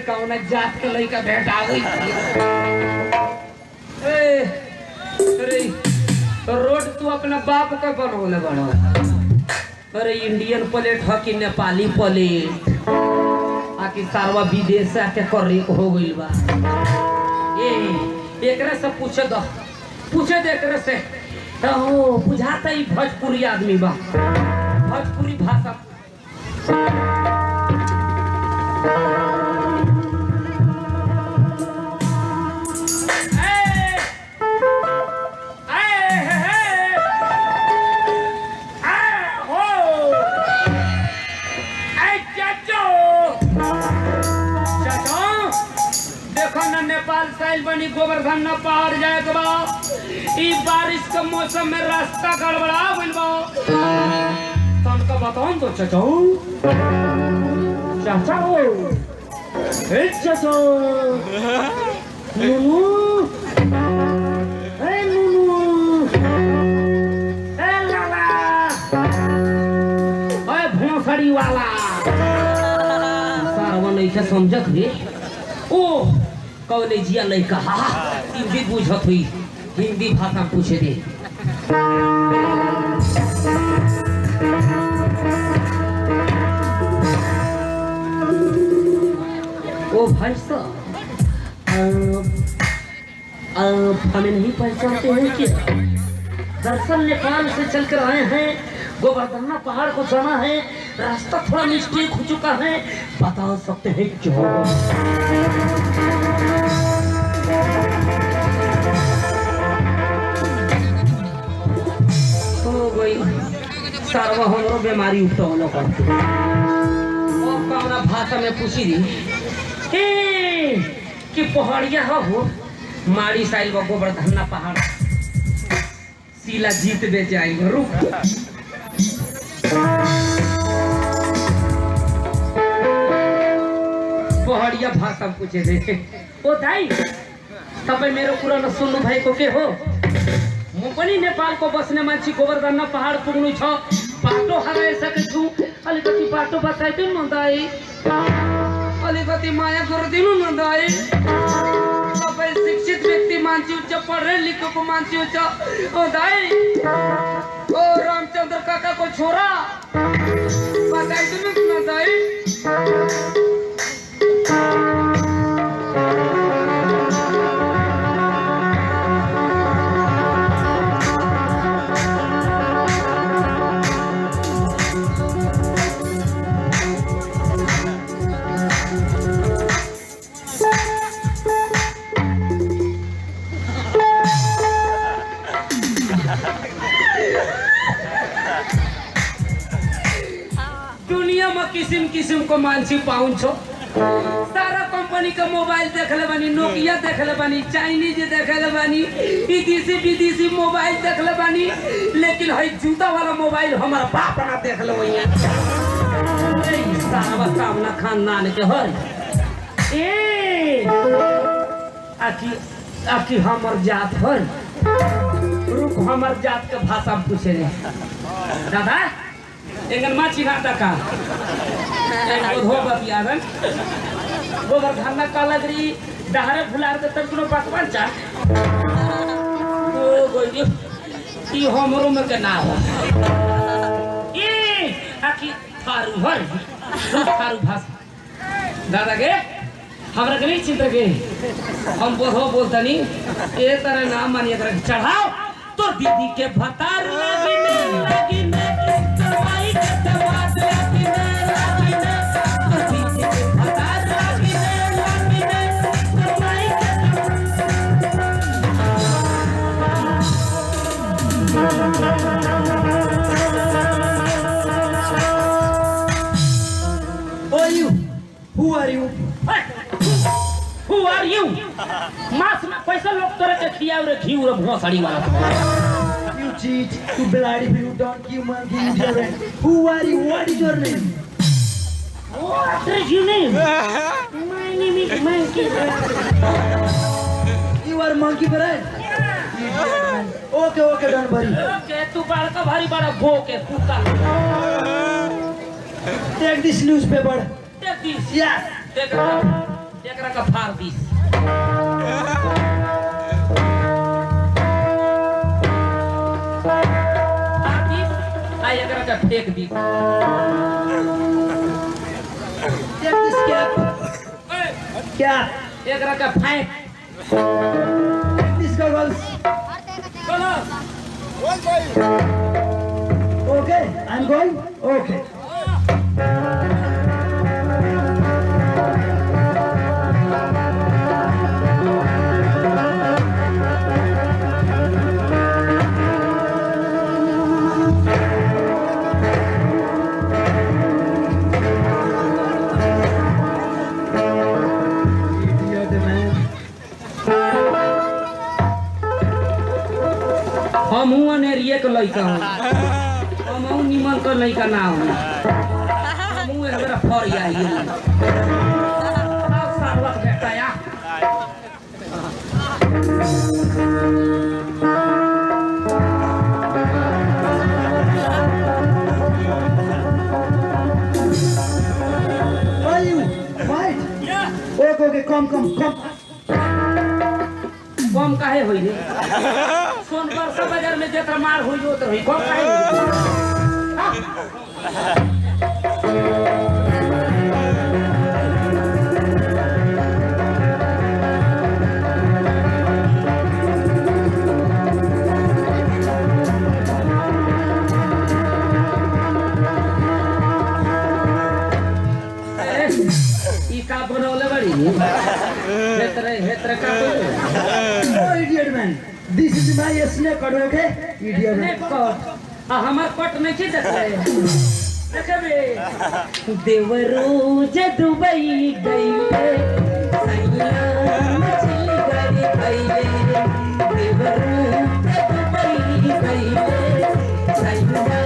कौन जात के लड़का भेटा गई। अरे रोड तू अपना बाप का बनोले बनो। अरे इंडियन प्लेट है कि नेपाली प्लेट आकि सारवा विदेश से आके करे हो गई बा। ये एकरे से पूछे दो, पूछे दे एकरे से तो बुझाता ही भोजपुरी आदमी बा, भोजपुरी भाषा। नेपाल साइल बनी गोवर्धन न पहाड़ जाए के बा। ई बारिश के मौसम में रास्ता गड़बड़ा गइल बा। तनका बताऊं तो चाचा चाचा ए चाचा नुनु ए नुनु ए लाला ए भोसड़ी वाला सारवा नहीं के समझत रे। ओ कॉलेजिया लड़का हिंदी बुझत हुई, हिंदी भाषा पूछे दे। ओ भाई साहब हमें नहीं पहचानते हैं कि दरअसल नेपाल से चलकर आए हैं, गोवर्धन पहाड़ को जाना है, रास्ता थोड़ा मिस्टेक हो चुका है, बता सकते हैं क्यों? हो गई सारवा हमरो बीमारी उठौलो करते। और कौना भाषा में पूछी दी कि पहाड़िया हो मारी साइल वो गोवर्धन पहाड़ सीला जीत दे जाएंगे। रुक पहाड़िया भाषा पूछे थे। ओ दाई तपाईं मेरो कुरा नसुन्नु भएको के हो? म पनि नेपाल को बस्ने मान्छे गोवर्धन पहाड़ पुग्नु छ, बाटो हराइसकेछु, अलिकति बाटो बताइदिनु न दाई, अलिकति माया गरिदिनु न दाई। तपाईं शिक्षित व्यक्ति मान्छे हुन्छ, पढे लेखेको मान्छे हुन्छ। ओ दाई ओ रामचंद्र काका को छोरा बताइदिनु न दाई। दुनिया में किसिम किसिम को मान्छे पाउँछ। सारा कंपनी का मोबाइल देखले बानी, नोकिया देखले बानी, चाइनीज देखले बानी, विदेशी मोबाइल देखले बानी, लेकिन है जूता वाला मोबाइल हमारा बाप ना देखले वही। सारा सामना खानदान के हर ए आखी हमर जात हर। रुक हमर जात के भाषा पूछे रे दादा एगन माछी नाटा का हो बतियावन गोवर्धन का लगरी डहरे फुलार के तब कोनो पकवान चा ओ गोई ई हमरो में के ना हो ए आखी थारू भर थारू भाषा दादा के हमरा के नहीं चिंता के हम बोलतनी ए तरह नाम मानिए तरह चढ़ाओ तो दीदी के भतार लगी ने चढ़ाई के तवाद लगी ने तो दीदी के भतार लगी ने चढ़ाई के Who are you? Who are you? मास में पैसा लोग तोरे के खिया रे घी रे भोसड़ी वाला। You cheat, you bloody, you don't give monkey, you children. Who are you? What is your name? What is your name? My name is Monkey. You are Monkey Bread? Okay, don't worry. Okay, तू बड़का भारी बड़ा भोके कुत्ता। Take this newspaper. Take this. Yes. Take it. एकरा का फाड़ दी एकरा का फेंक दी Take this cap. Cap. एकरा का फेंक Take this goggles. चलो Okay, I'm going. Okay. हम अनेरिए के लड़का हूँ हम निमन का लड़का ना हूँ हम एकरा फर आइए सालक बेटा या Why you? Fight. Okay, come. कम काहे होई रे सोनबरसा बाजार में जेकर मार होई जो तो होई कम काहे ई का बनवले बड़ी हेतरे का Oh, idiot man. This is my snake card, okay? Idiot man. हमार पट नहीं की देख रहे देखबे देवरो जे दुबई गई सैया मछली गरी खइले देवरो जे दुबई गई सैया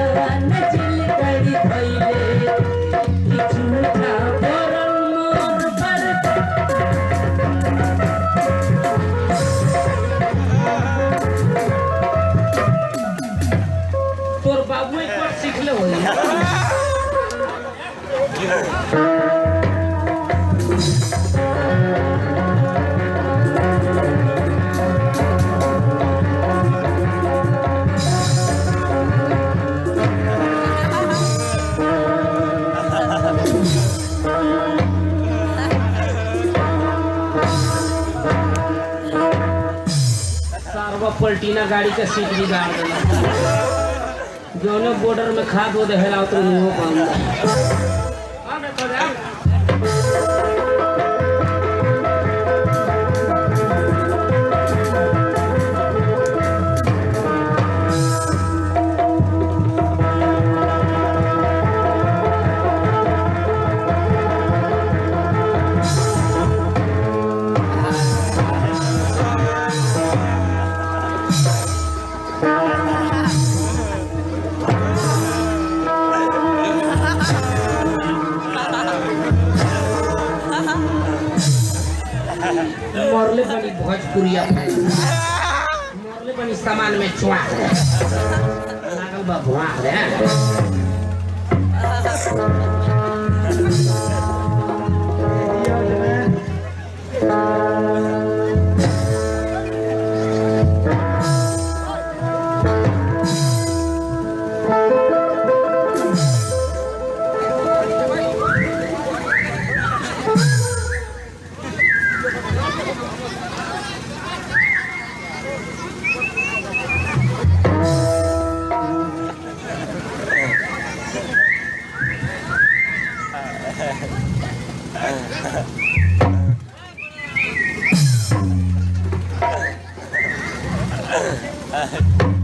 मछली गरी खइले झूठा परल मोर पर तोर बाबू एक बार सीख ले होई सारवा पलटीना गाड़ी के सीट बिगाड़ देला जोने बॉर्डर में खाद वो देहला तो वो काम हां देखो जा मरले बनी भोजपुरिया मरले बनी सामान में चुआ लागल बा भुआ रे Uh